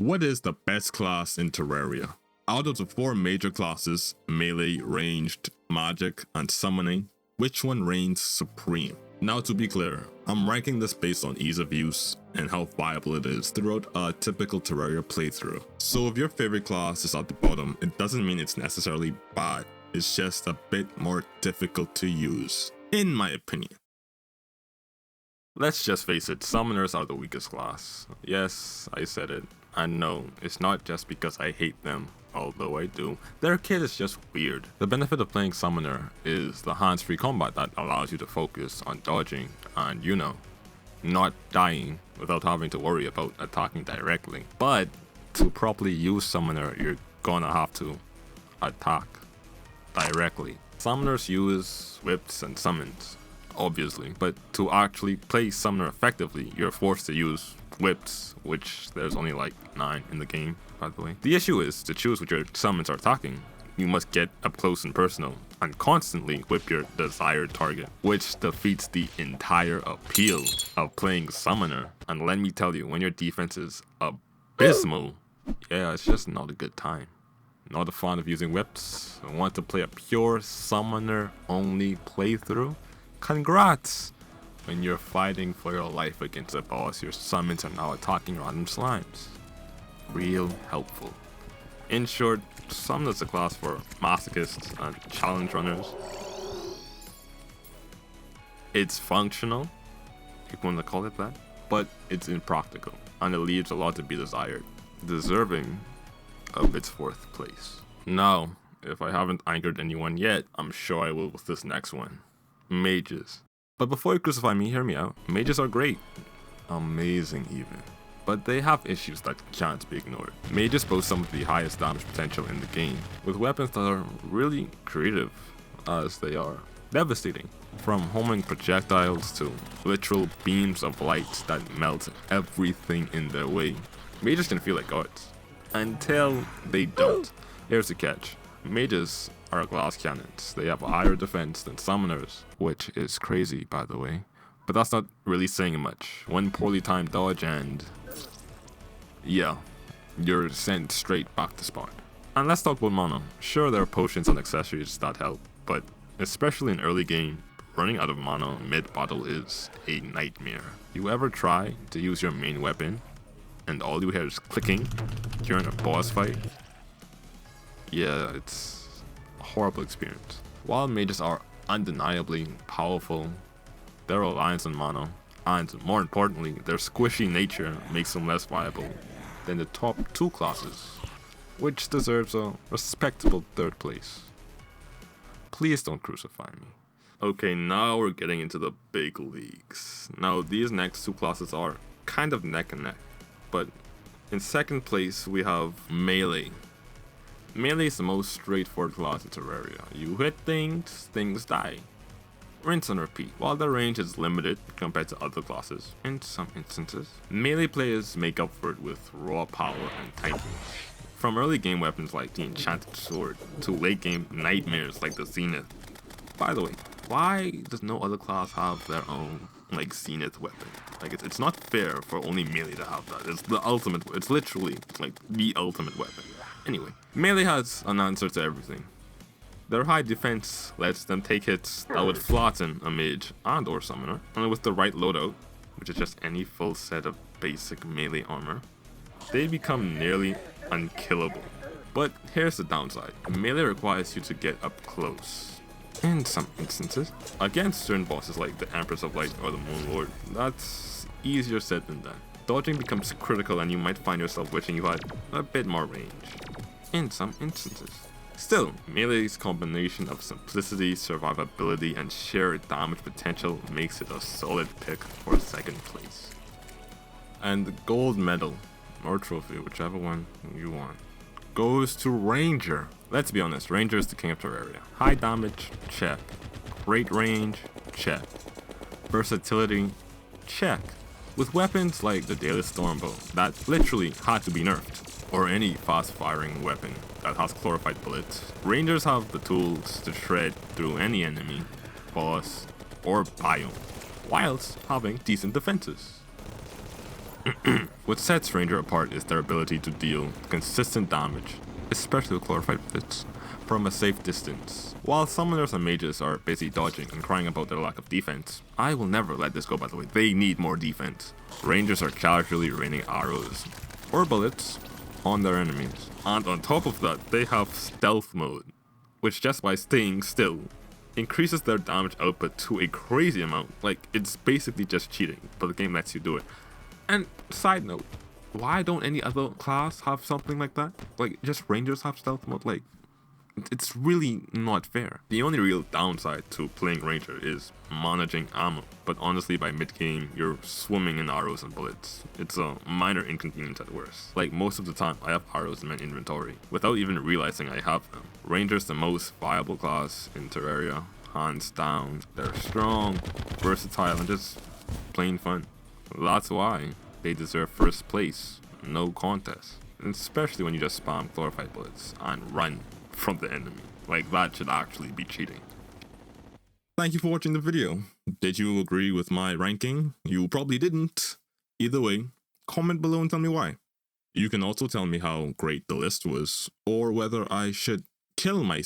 What is the best class in Terraria? Out of the 4 major classes, melee, ranged, magic, and summoning, which one reigns supreme? Now to be clear, I'm ranking this based on ease of use and how viable it is throughout a typical Terraria playthrough. So if your favorite class is at the bottom, it doesn't mean it's necessarily bad, it's just a bit more difficult to use, in my opinion. Let's just face it, summoners are the weakest class. Yes, I said it. And no, it's not just because I hate them, although I do. Their kit is just weird. The benefit of playing summoner is the hands-free combat that allows you to focus on dodging and, you know, not dying without having to worry about attacking directly. But to properly use summoner, you're gonna have to attack directly. Summoners use whips and summons, obviously, but to actually play summoner effectively, you're forced to use whips, which there's only like 9 in the game, by the way. The issue is, to choose which your summons are attacking, you must get up close and personal and constantly whip your desired target, which defeats the entire appeal of playing summoner. And let me tell you, when your defense is abysmal, yeah, it's just not a good time. Not a fan of using whips. I want to play a pure summoner only playthrough? Congrats! When you're fighting for your life against a boss, your summons are now attacking random slimes. Real helpful. In short, summon is a class for masochists and challenge runners. It's functional, if you want to call it that, but it's impractical, and it leaves a lot to be desired, deserving of its 4th place. Now, if I haven't angered anyone yet, I'm sure I will with this next one. Mages. But before you crucify me, hear me out. Mages are great. Amazing even. But they have issues that can't be ignored. Mages boast some of the highest damage potential in the game, with weapons that are really creative, as they are devastating. From homing projectiles to literal beams of light that melt everything in their way. Mages can feel like gods. Until they don't. Here's the catch. Mages are glass cannons. They have a higher defense than summoners, which is crazy, by the way. But that's not really saying much. One poorly timed dodge and yeah, you're sent straight back to spawn. And let's talk about mana. Sure, there are potions and accessories that help, but especially in early game, running out of mana mid-battle is a nightmare. You ever try to use your main weapon and all you hear is clicking during a boss fight? Yeah, it's a horrible experience. While mages are undeniably powerful, their reliance on mana, and more importantly, their squishy nature makes them less viable than the top 2 classes, which deserves a respectable 3rd place. Please don't crucify me. Okay, now we're getting into the big leagues. Now these next 2 classes are kind of neck and neck, but in 2nd place we have melee. Melee is the most straightforward class in Terraria. You hit things, things die. Rinse and repeat. While the range is limited compared to other classes, in some instances, melee players make up for it with raw power and tightness. From early game weapons like the enchanted sword, to late game nightmares like the zenith. By the way, why does no other class have their own like zenith weapon? Like it's not fair for only melee to have that. It's the ultimate, it's literally like the ultimate weapon. Anyway, melee has an answer to everything. Their high defense lets them take hits that would flatten a mage and or summoner, and with the right loadout, which is just any full set of basic melee armor, they become nearly unkillable. But here's the downside. Melee requires you to get up close. In some instances, against certain bosses like the Empress of Light or the Moon Lord, that's easier said than done. Dodging becomes critical and you might find yourself wishing you had a bit more range. In some instances. Still, melee's combination of simplicity, survivability, and sheer damage potential makes it a solid pick for 2nd place. And the gold medal, or trophy, whichever one you want, goes to Ranger. Let's be honest, Ranger is the king of Terraria. High damage, check. Great range, check. Versatility, check. With weapons like the Daily Stormbow that literally had to be nerfed, or any fast-firing weapon that has glorified bullets, Rangers have the tools to shred through any enemy, boss, or biome, whilst having decent defenses. What sets Ranger apart is their ability to deal consistent damage, especially with glorified bullets, from a safe distance. While summoners and mages are busy dodging and crying about their lack of defense, I will never let this go by the way, they need more defense. Rangers are casually raining arrows, or bullets, on their enemies. And on top of that, they have stealth mode, which just by staying still, increases their damage output to a crazy amount. Like, it's basically just cheating, but the game lets you do it. And side note, why don't any other class have something like that? Like, just Rangers have stealth mode? Like, it's really not fair. The only real downside to playing Ranger is managing ammo, but honestly by mid-game, you're swimming in arrows and bullets. It's a minor inconvenience at worst. Like, most of the time, I have arrows in my inventory, without even realizing I have them. Ranger's the most viable class in Terraria, hands down. They're strong, versatile, and just plain fun. That's why they deserve first place, no contest. Especially when you just spam glorified bullets and run from the enemy. Like, that should actually be cheating. Thank you for watching the video. Did you agree with my ranking? You probably didn't. Either way, comment below and tell me why. You can also tell me how great the list was, or whether I should kill myself